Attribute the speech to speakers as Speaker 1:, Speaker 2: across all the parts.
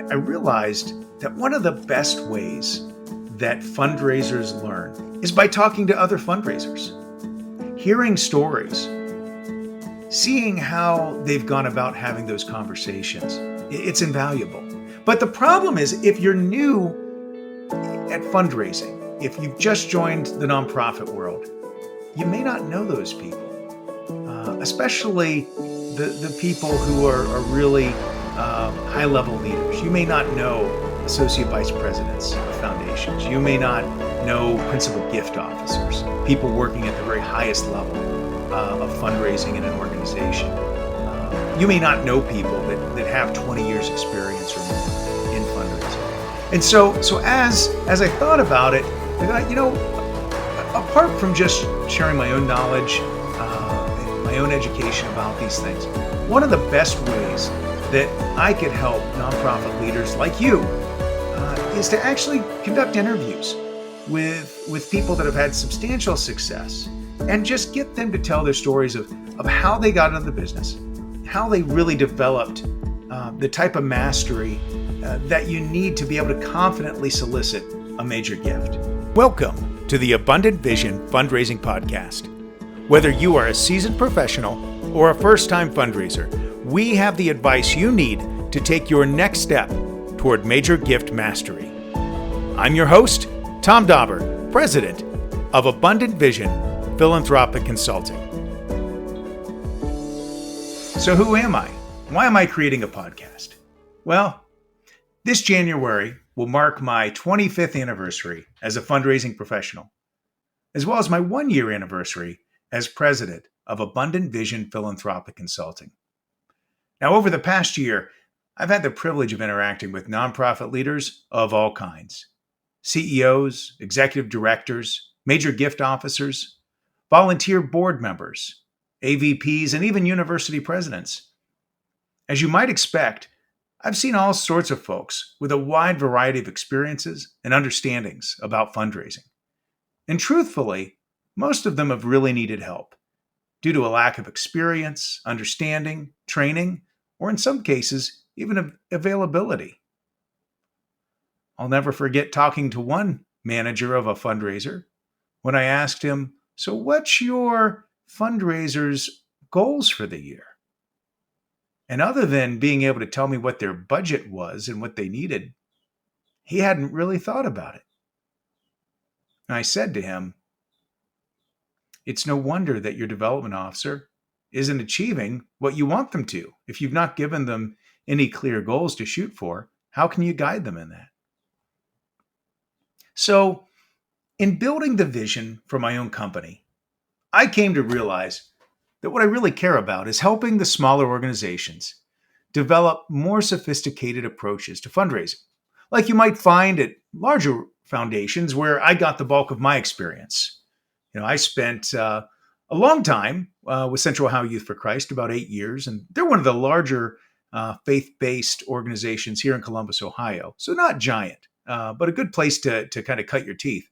Speaker 1: I realized that one of the best ways that fundraisers learn is by talking to other fundraisers, hearing stories, seeing how they've gone about having those conversations. It's invaluable. But the problem is, if you're new at fundraising, if you've just joined the nonprofit world, you may not know those people, especially the people who are really high-level leaders. You may not know associate vice presidents of foundations. You may not know principal gift officers, people working at the very highest level of fundraising in an organization. You may not know people that have 20 years experience or more in fundraising. And so as I thought about it, I thought, apart from just sharing my own knowledge, my own education about these things, one of the best ways that I could help nonprofit leaders like you is to actually conduct interviews with people that have had substantial success and just get them to tell their stories of how they got into the business, how they really developed the type of mastery that you need to be able to confidently solicit a major gift. Welcome to the Abundant Vision Fundraising Podcast. Whether you are a seasoned professional or a first-time fundraiser, we have the advice you need to take your next step toward major gift mastery. I'm your host, Tom Dauber, President of Abundant Vision Philanthropic Consulting. So who am I? Why am I creating a podcast? Well, this January will mark my 25th anniversary as a fundraising professional, as well as my 1-year anniversary as president of Abundant Vision Philanthropic Consulting. Now, over the past year, I've had the privilege of interacting with nonprofit leaders of all kinds: CEOs, executive directors, major gift officers, volunteer board members, AVPs, and even university presidents. As you might expect, I've seen all sorts of folks with a wide variety of experiences and understandings about fundraising. And truthfully, most of them have really needed help due to a lack of experience, understanding, training, or in some cases, even availability. I'll never forget talking to one manager of a fundraiser when I asked him, "So what's your fundraiser's goals for the year?" And other than being able to tell me what their budget was and what they needed, he hadn't really thought about it. And I said to him, "It's no wonder that your development officer isn't achieving what you want them to. If you've not given them any clear goals to shoot for, how can you guide them in that?" So, in building the vision for my own company, I came to realize that what I really care about is helping the smaller organizations develop more sophisticated approaches to fundraising, like you might find at larger foundations where I got the bulk of my experience. I spent a long time with Central Ohio Youth for Christ, about 8 years, and they're one of the larger faith-based organizations here in Columbus, Ohio. So not giant, but a good place to kind of cut your teeth.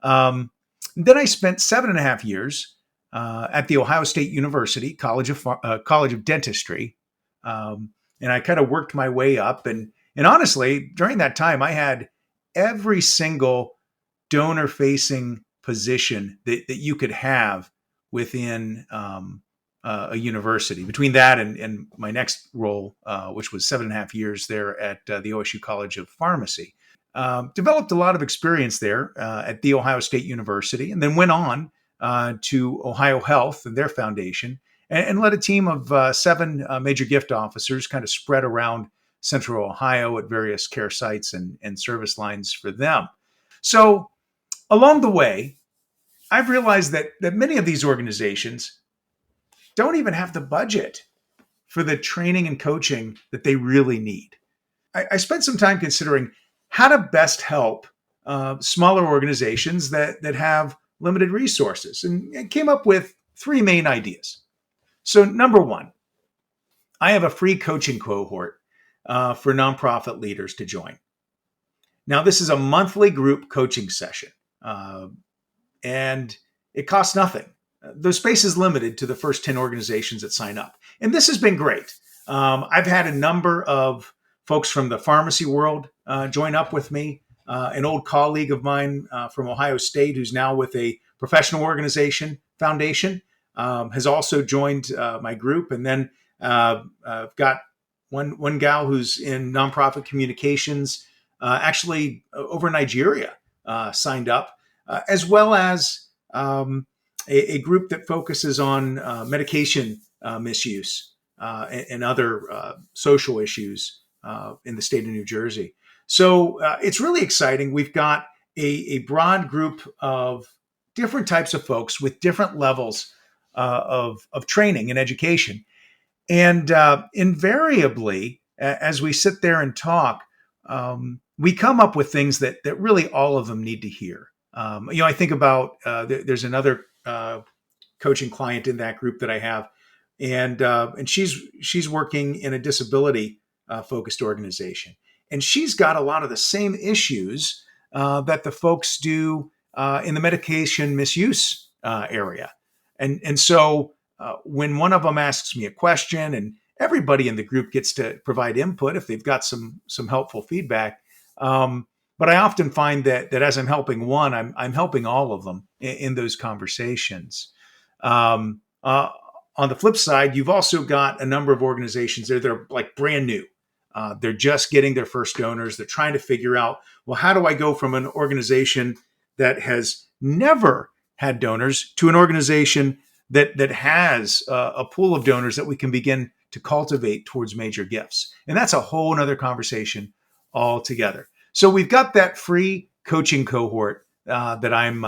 Speaker 1: Then I spent 7.5 years at the Ohio State University College of Dentistry, and I kind of worked my way up. And honestly, during that time, I had every single donor-facing position that you could have within a university. Between that and my next role, which was 7.5 years there at the OSU College of Pharmacy, developed a lot of experience there at the Ohio State University, and then went on to Ohio Health and their foundation, and led a team of 7 major gift officers kind of spread around Central Ohio at various care sites and service lines for them. So along the way, I've realized that many of these organizations don't even have the budget for the training and coaching that they really need. I spent some time considering how to best help smaller organizations that have limited resources, and came up with 3 main ideas. So number 1, I have a free coaching cohort for nonprofit leaders to join. Now, this is a monthly group coaching session, and it costs nothing. The space is limited to the first 10 organizations that sign up. And this has been great. I've had a number of folks from the pharmacy world join up with me. An old colleague of mine from Ohio State, who's now with a professional organization foundation, has also joined my group. And then I've got one gal who's in nonprofit communications, actually over Nigeria, signed up, as well as a group that focuses on medication misuse and other social issues in the state of New Jersey. So it's really exciting. We've got a broad group of different types of folks with different levels of training and education. And invariably, as we sit there and talk, we come up with things that really all of them need to hear. I think about there's another coaching client in that group that I have, and she's working in a disability focused organization, and she's got a lot of the same issues that the folks do in the medication misuse area, and so when one of them asks me a question, and everybody in the group gets to provide input if they've got some helpful feedback. But I often find that as I'm helping one, I'm helping all of them in those conversations. On the flip side, you've also got a number of organizations there that are like brand new. They're just getting their first donors. They're trying to figure out, well, how do I go from an organization that has never had donors to an organization that has a pool of donors that we can begin to cultivate towards major gifts? And that's a whole nother conversation altogether. So we've got that free coaching cohort that I'm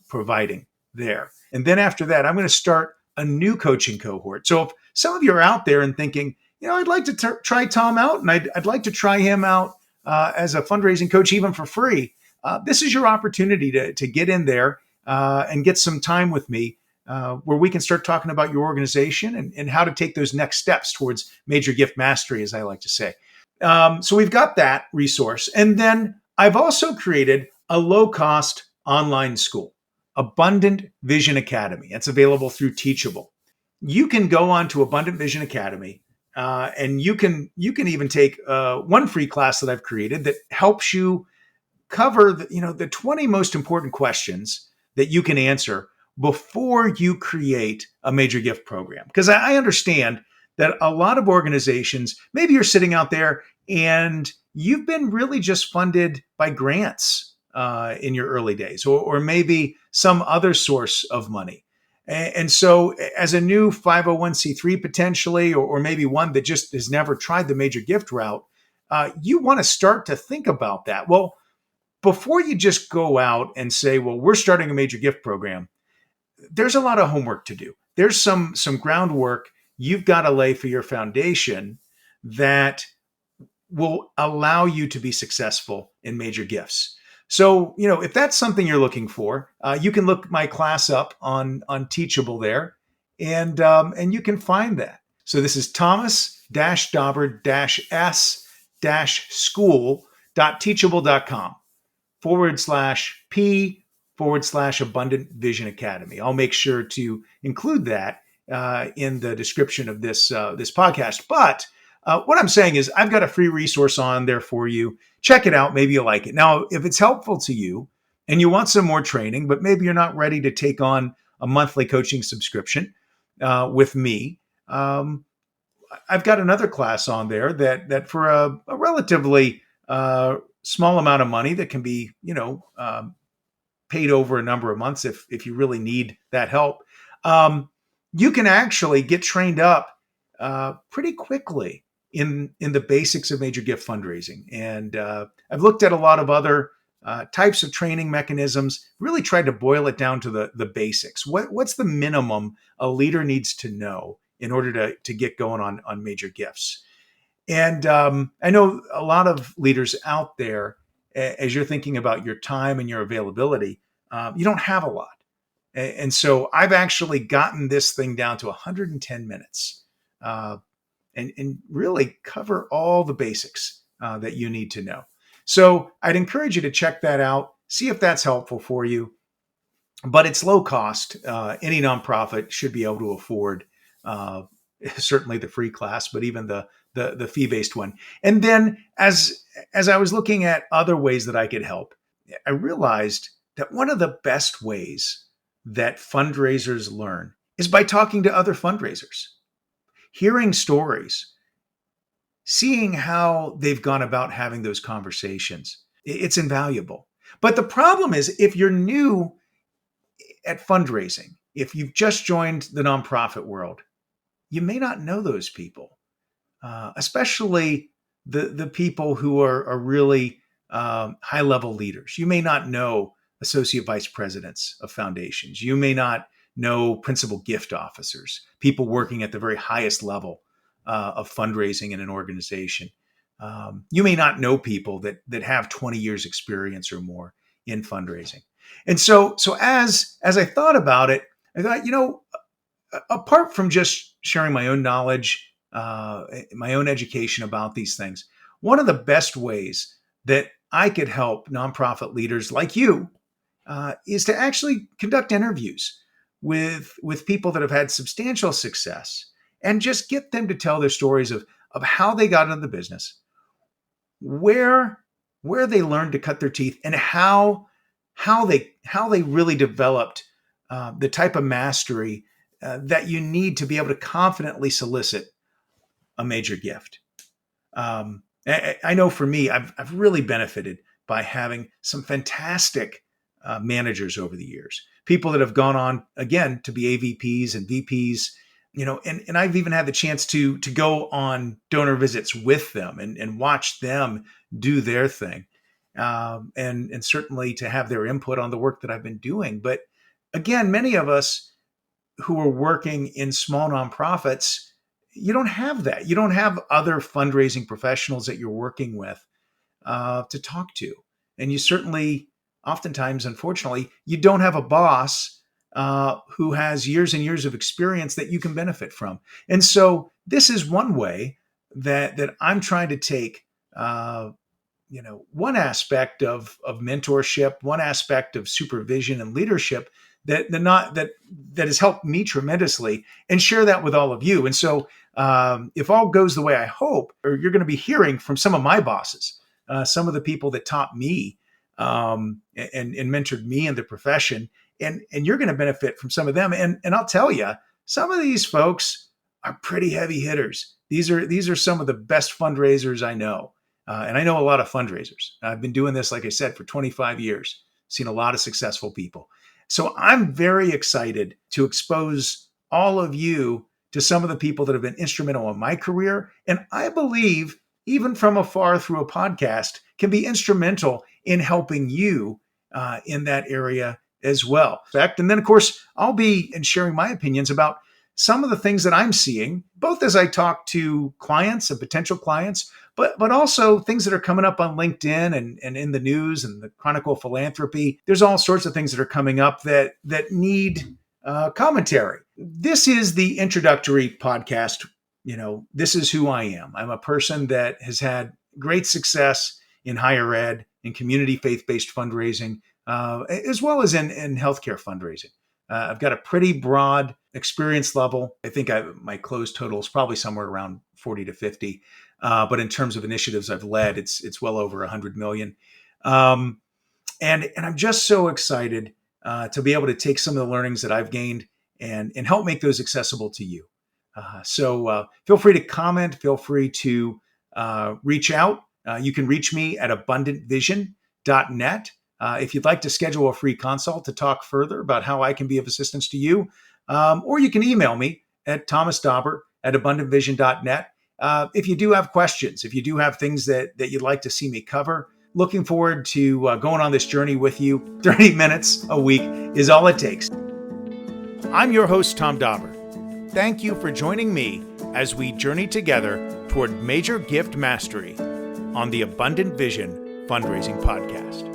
Speaker 1: providing there. And then after that, I'm going to start a new coaching cohort. So if some of you are out there and thinking, I'd like to try Tom out, and I'd like to try him out as a fundraising coach, even for free, this is your opportunity to get in there and get some time with me where we can start talking about your organization and how to take those next steps towards major gift mastery, as I like to say. So we've got that resource. And then I've also created a low-cost online school, Abundant Vision Academy. It's available through Teachable. You can go on to Abundant Vision Academy, and you can even take one free class that I've created that helps you cover the 20 most important questions that you can answer before you create a major gift program. Because I understand that a lot of organizations, maybe you're sitting out there and you've been really just funded by grants in your early days, or maybe some other source of money. And so as a new 501c3 potentially, or maybe one that just has never tried the major gift route, you want to start to think about that. Well, before you just go out and say, well, we're starting a major gift program, there's a lot of homework to do. There's some groundwork you've got to lay for your foundation that will allow you to be successful in major gifts. So, if that's something you're looking for, you can look my class up on Teachable there, and you can find that. So this is thomas-dauber-s-school.teachable.com/P/Abundant Vision Academy. I'll make sure to include that in the description of this podcast. But what I'm saying is I've got a free resource on there for you. Check it out. Maybe you'll like it. Now, if it's helpful to you and you want some more training, but maybe you're not ready to take on a monthly coaching subscription with me, I've got another class on there that for a relatively small amount of money that can be, paid over a number of months if you really need that help, you can actually get trained up pretty quickly in the basics of major gift fundraising. And I've looked at a lot of other types of training mechanisms, really tried to boil it down to the basics. What's the minimum a leader needs to know in order to get going on major gifts? And I know a lot of leaders out there, as you're thinking about your time and your availability, you don't have a lot. And so I've actually gotten this thing down to 110 minutes and really cover all the basics that you need to know. So I'd encourage you to check that out, see if that's helpful for you. But it's low cost. Any nonprofit should be able to afford certainly the free class, but even the the fee-based one. And then as I was looking at other ways that I could help, I realized that one of the best ways that fundraisers learn is by talking to other fundraisers, hearing stories, seeing how they've gone about having those conversations. It's invaluable. But the problem is, if you're new at fundraising, if you've just joined the nonprofit world, you may not know those people, especially the people who are really high-level leaders. You may not know associate vice presidents of foundations. You may not know principal gift officers, people working at the very highest level of fundraising in an organization. You may not know people that have 20 years experience or more in fundraising. And so as I thought about it, I thought, apart from just sharing my own knowledge, my own education about these things, one of the best ways that I could help nonprofit leaders like you is to actually conduct interviews with people that have had substantial success and just get them to tell their stories of how they got into the business, where they learned to cut their teeth, and how they really developed the type of mastery that you need to be able to confidently solicit a major gift. I know for me, I've really benefited by having some fantastic managers over the years, people that have gone on again to be AVPs and VPs, and I've even had the chance to go on donor visits with them and watch them do their thing, and certainly to have their input on the work that I've been doing. But again, many of us who are working in small nonprofits, you don't have that. You don't have other fundraising professionals that you're working with to talk to. And you certainly, oftentimes, unfortunately, you don't have a boss who has years and years of experience that you can benefit from. And so this is one way that I'm trying to take, one aspect of mentorship, one aspect of supervision and leadership that has helped me tremendously, and share that with all of you. And so if all goes the way I hope, or you're going to be hearing from some of my bosses, some of the people that taught me and mentored me in the profession, and you're going to benefit from some of them. And I'll tell you, some of these folks are pretty heavy hitters. These are some of the best fundraisers I know. And I know a lot of fundraisers. I've been doing this, like I said, for 25 years, seen a lot of successful people. So I'm very excited to expose all of you to some of the people that have been instrumental in my career. And I believe, even from afar through a podcast, can be instrumental in helping you in that area as well. And then, of course, I'll be sharing my opinions about some of the things that I'm seeing, both as I talk to clients and potential clients, but also things that are coming up on LinkedIn and in the news and the Chronicle of Philanthropy. There's all sorts of things that are coming up that need commentary. This is the introductory podcast. This is who I am. I'm a person that has had great success in higher ed, in community faith-based fundraising, as well as in healthcare fundraising. I've got a pretty broad experience level. I think my closed total is probably somewhere around 40 to 50. But in terms of initiatives I've led, it's well over 100 million. And I'm just so excited to be able to take some of the learnings that I've gained and help make those accessible to you. So feel free to comment. Feel free to reach out. You can reach me at abundantvision.net. If you'd like to schedule a free consult to talk further about how I can be of assistance to you, or you can email me at thomasdauber@abundantvision.net. If you do have questions, if you do have things that you'd like to see me cover, looking forward to going on this journey with you. 30 minutes a week is all it takes. I'm your host, Tom Dauber. Thank you for joining me as we journey together toward major gift mastery on the Abundant Vision Fundraising Podcast.